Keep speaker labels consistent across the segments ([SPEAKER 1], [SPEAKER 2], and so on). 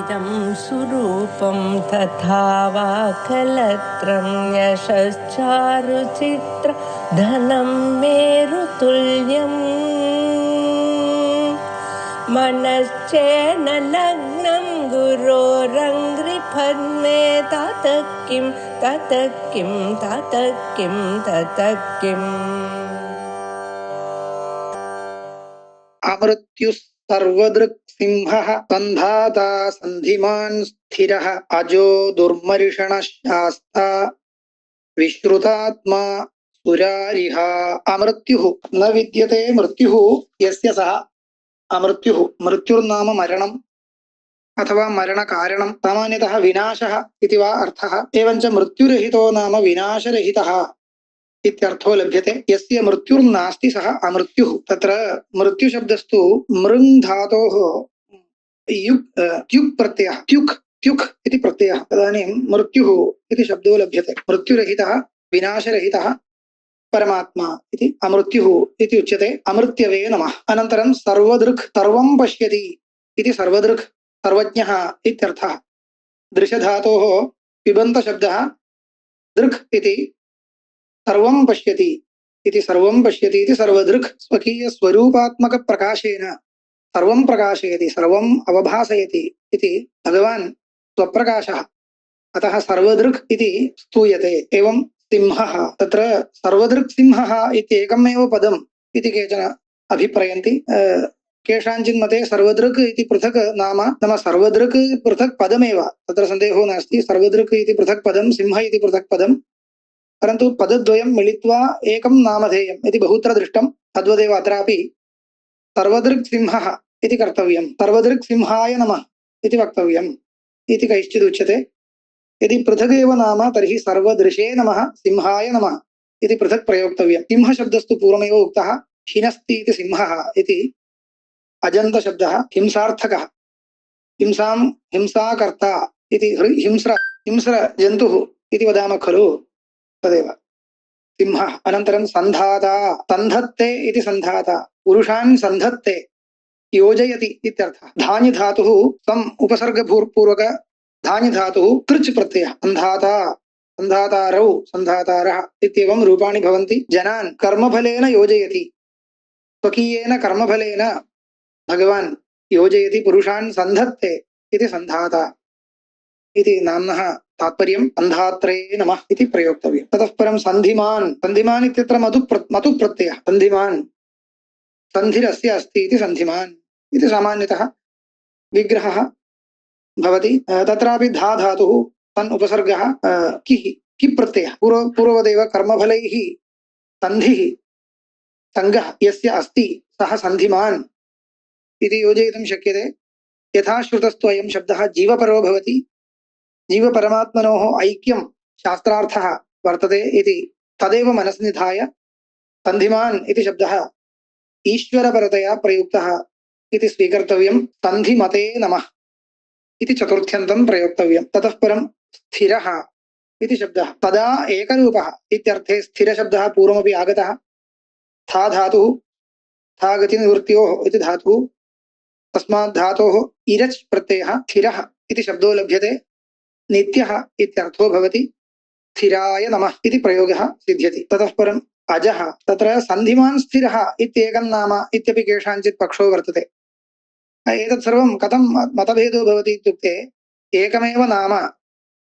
[SPEAKER 1] इदं सुरूपं तथा वा कलत्रं यशश्चारुचित्र धनं मेरुतुल्यम् मनश्चेन लग्नं गुरोरङ्घ्रिपद्मे ततः किं ततः किं ततः किं ततः किम्
[SPEAKER 2] अमृत्यु सर्वदृक् सिंहः संधाता संधिमान् स्थिरः अजो दुर्मरिषणशास्ता विश्रुतात्मा सुरारिः। अमृत्युः न विद्यते मृत्युः यस्य सः अमृत्युः। मृत्युर्नाम मरणम् अथवा मरणकारणं। सामान्यतः विनाशः इति वा अर्थः। एवञ्च मृत्युरहितो नाम विनाशरहितः इत्यर्थो लभ्यते। यस्य मृत्युर्नास्ति सः अमृत्युः। तत्र मृत्युशब्दस्तु मृङ् धातोः त्युक् प्रत्ययः त्युक् इति प्रत्ययः। तदानीं मृत्युः इति शब्दो लभ्यते। मृत्युरहितः विनाशरहितः परमात्मा इति अमृत्युः इति उच्यते। अमृत्यवे नमः। अनन्तरं सर्वदृक् सर्वं पश्यति इति सर्वदृक् सर्वज्ञः इत्यर्थः। दृशधातोः पिबन्तशब्दः दृक् इति सर्वं पश्यति इति सर्वं पश्यति इति सर्वदृक् स्वकीय स्वरूपात्मक प्रकाशेन सर्वं प्रकाशयति सर्वं अवभासयति इति भगवान् स्वप्रकाशः। अतः सर्वदृक् इति स्तूयते। एवं सिंहः तत्र सर्वदृक् सिंहः इत्येकमेव पदम् इति केचन अभिप्रयन्ति। केषाञ्चिन् मते सर्वदृक् इति पृथक् नाम सर्वदृक् पृथक् पदमेव। तत्र सन्देहो नास्ति। सर्वदृक् इति पृथक् पदं, सिंह इति पृथक् पदं, परन्तु पदद्वयं मिलित्वा एकं नामधेयम् इति बहुत्र दृष्टं। तद्वदेव अत्रापि सर्वदृक् सिंहः इति कर्तव्यं। सर्वदृक् सिंहाय नमः इति वक्तव्यम् इति कैश्चिदुच्यते। यदि पृथगेव नाम तर्हि सर्वदृशे नमः सिंहाय नमः इति पृथक् प्रयोक्तव्यं। सिंहशब्दस्तु पूर्वमेव उक्तः। हिनस्ति इति सिंहः इति अजन्तशब्दः हिंसार्थकः। हिंसां हिंसाकर्ता इति हिंस्र जन्तुः इति वदामः खलु, तदेव सिंहः। अनन्तरं सन्धाता सन्धत्ते इति सन्धाता पुरुषान् सन्धत्ते योजयति इत्यर्थः। धान्य धातुः सम् उपसर्गपूर्वक धान्य धातुः कृच् प्रत्ययः। सन्धाता सन्धातारौ सन्धातारः इत्येवं रूपाणि भवन्ति। जनान् कर्मफलेन योजयति। स्वकीयेन कर्मफलेन भगवान् योजयति। पुरुषान् सन्धत्ते इति सन्धाता इति नाम्नः तात्पर्यं। सन्धात्रे नमः इति प्रयोक्तव्यं। ततः परं सन्धिमान् सन्धिमान् इत्यत्र मतु प्रत्ययः। सन्धिमान् सन्धिरस्य अस्ति इति सन्धिमान् इति सामान्यतः विग्रहः भवति। तत्रापि धा धातुः तन् उपसर्गः कि प्रत्ययः। पूर्ववदेव कर्मफलैः सन्धिः सङ्गः यस्य अस्ति सः सन्धिमान् इति योजयितुं शक्यते। यथा श्रुतस्तु अयं शब्दः जीवपरो भवति। जीवपरमात्मनोः ऐक्यं शास्त्रार्थः वर्तते इति तदेव मनसि निधाय सन्धिमान् इति शब्दः ईश्वरपरतया प्रयुक्तः इति स्वीकर्तव्यं। सन्धिमते नमः इति चतुर्थ्यन्तं प्रयोक्तव्यं। ततः परं स्थिरः इति शब्दः तदा एकरूपः इत्यर्थे स्थिरशब्दः पूर्वमपि आगतः। था धातुः था गतिनिवृत्त्योः इति धातुः। तस्मात् धातोः इरच् प्रत्ययः स्थिरः इति शब्दो लभ्यते। नित्यः इत्यर्थो भवति। स्थिराय नमः इति प्रयोगः सिद्ध्यति। ततः परम् अजः तत्र सन्धिमान् स्थिरः इत्येकं नाम इत्यपि केषाञ्चित् पक्षो वर्तते। एतत् सर्वं कथं मतभेदो भवति इत्युक्ते एकमेव नाम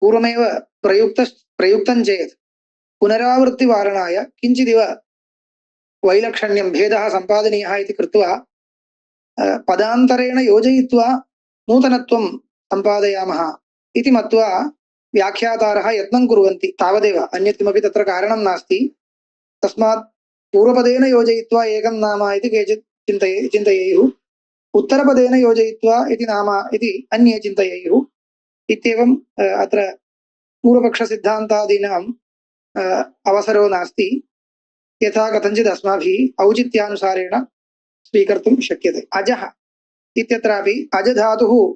[SPEAKER 2] पूर्वमेव प्रयुक्तं चेत् पुनरावृत्तिवारणाय किञ्चिदिव वैलक्षण्यं भेदः सम्पादनीयः इति कृत्वा पदान्तरेण योजयित्वा नूतनत्वं सम्पादयामः इति मत्वा व्याख्यातारः यत्नं कुर्वन्ति तावदेव। अन्यत् किमपि तत्र कारणं नास्ति। तस्मात् पूर्वपदेन योजयित्वा एकं नाम इति केचित् चिन्तयेयुः। उत्तरपदेन योजयित्वा इति नाम इति अन्ये चिन्तयेयुः। इत्येवम् अत्र पूर्वपक्षसिद्धान्तादीनाम् अवसरो नास्ति। यथा कथञ्चित् अस्माभिः औचित्यानुसारेण स्वीकर्तुं शक्यते। अजः इत्यत्रापि अजधातुः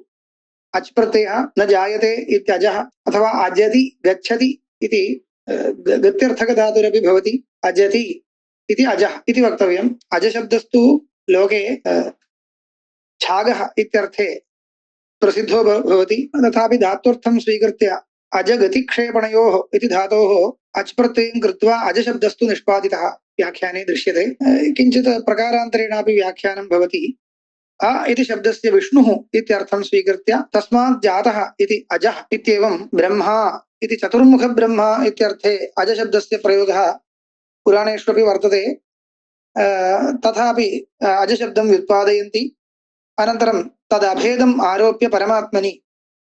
[SPEAKER 2] अच् प्रत्ययः न जायते इत्यजः अथवा अजति गच्छति इति गत्यर्थकधातुरपि भवति। अजति इति अजः इति वक्तव्यम्। अजशब्दस्तु लोके छागः इत्यर्थे प्रसिद्धो भवति। तथापि धात्वर्थं स्वीकृत्य अजगतिक्षेपणयोः इति धातोः अच् प्रत्ययं कृत्वा अजशब्दस्तु निष्पादितः व्याख्याने दृश्यते। किञ्चित् प्रकारान्तरेणापि व्याख्यानं भवति। अ इति शब्दस्य विष्णुः इत्यर्थं स्वीकृत्य तस्मात् जातः इति अजः इत्येवं ब्रह्मा इति चतुर्मुखब्रह्मा इत्यर्थे अजशब्दस्य प्रयोगः पुराणेष्वपि वर्तते। तथापि अजशब्दं व्युत्पादयन्ति। अनन्तरं तदभेदम् आरोप्य परमात्मनि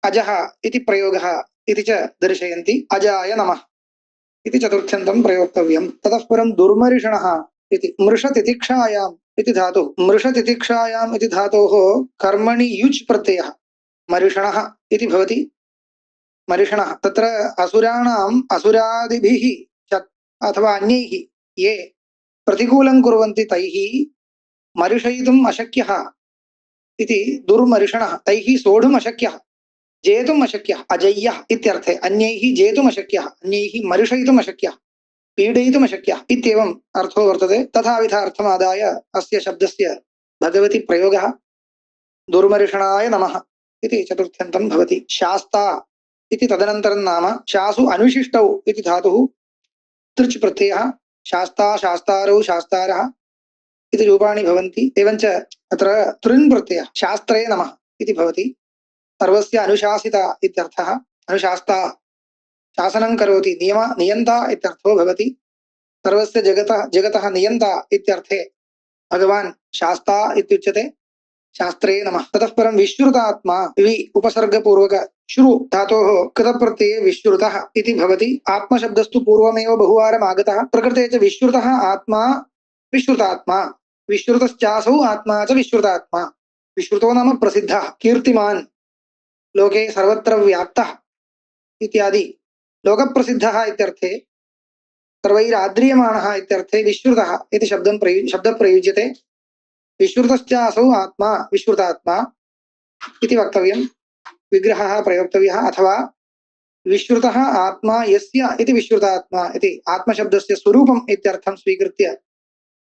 [SPEAKER 2] अजः इति प्रयोगः इति च दर्शयन्ति। अजाय नमः इति चतुर्थ्यन्तं प्रयोक्तव्यं। ततः परं दुर्मरिषणः इति मृषतितिक्षायाम् इति धातुः। मृषतितिक्षायाम् इति धातोः कर्मणि युज् प्रत्ययः मरिषणः इति भवति। मरिषणः तत्र असुराणाम् असुरादिभिः अथवा अन्यैः ये प्रतिकूलं कुर्वन्ति तैः मरिषयितुम् अशक्यः इति दुर्मरिषणः। तैः सोढुम् अशक्यः, जेतुम् अशक्यः, अजय्यः इत्यर्थे। अन्यैः जेतुम् अशक्यः, अन्यैः मरिषयितुम् अशक्यः, पीडयितुम् अशक्यः इत्येवम् अर्थो वर्तते। तथाविधार्थमादाय अस्य शब्दस्य भगवति प्रयोगः दुर्मरिषणाय नमः इति चतुर्थ्यन्तं भवति। शास्ता इति तदनन्तरं नाम। शासु अनुशिष्टौ इति धातुः तृच् प्रत्ययः। शास्ता शास्तारौ शास्तारः इति रूपाणि भवन्ति। एवञ्च अत्र तृन् प्रत्ययः शास्त्रे नमः इति भवति। सर्वस्य अनुशासिता इत्यर्थः। अनुशास्ता शासनं करोति, नियन्ता इत्यर्थो भवति। सर्वस्य जगतः नियन्ता इत्यर्थे भगवान् शास्ता इत्युच्यते। शास्त्रे नमः। ततः परं विश्रुतात्मा वि उपसर्गपूर्वक श्रु धातोः कृतप्रत्यये विश्रुतः इति भवति। आत्मशब्दस्तु पूर्वमेव बहुवारम् आगतः। प्रकृते च विश्रुतः आत्मा विश्रुतात्मा, विश्रुतश्चासौ आत्मा च विश्रुतात्मा। विश्रुतो नाम प्रसिद्धः, कीर्तिमान्, लोके सर्वत्र व्याप्तः इत्यादि लोकप्रसिद्धः इत्यर्थे, सर्वैराद्रियमाणः इत्यर्थे विश्रुतः इति शब्दः प्रयुज्यते। विश्रुतश्चासौ आत्मा विश्रुतात्मा इति वक्तव्यं। विग्रहः प्रयोक्तव्यः। अथवा विश्रुतः आत्मा यस्य इति विश्रुतात्मा इति आत्मशब्दस्य स्वरूपम् इत्यर्थं स्वीकृत्य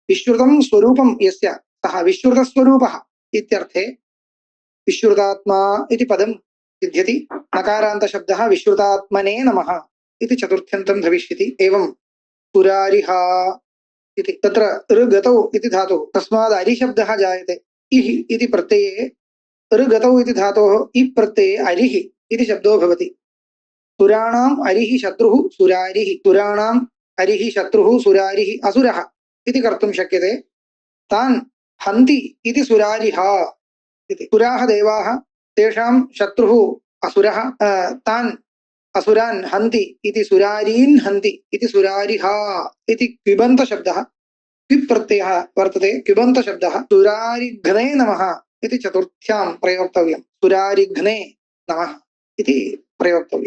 [SPEAKER 2] विश्रुतं स्वरूपं यस्य सः विश्रुतस्वरूपः इत्यर्थे विश्रुतात्मा इति पदं सिद्ध्यति। नकारान्तशब्दः विश्रुतात्मने नमः इति चतुर्थ्यन्तं भविष्यति। एवं पुरारिहा इति तत्र ऋगतौ इति धातुः। तस्माद् अरिशब्दः जायते। इः इति प्रत्यये ऋगतौ इति धातोः इ प्रत्यये अरिः इति शब्दो भवति। सुराणाम् अरिः शत्रुः सुरारिः, सुराणाम् अरिः शत्रुः सुरारिः असुरः इति कर्तुं शक्यते। तान् हन्ति इति सुरारिहा इति। सुराः देवाः, तेषां शत्रुः असुरः, तान् असुरान् हन्ति इति सुरारीन् हन्ति इति सुरारिहा इति क्विबन्तशब्दः। क्विप् प्रत्ययः वर्तते, क्विबन्तशब्दः। सुरारिघ्ने नमः इति चतुर्थ्यां प्रयोक्तव्यं। सुरारिघ्ने नमः इति प्रयोक्तव्यम्।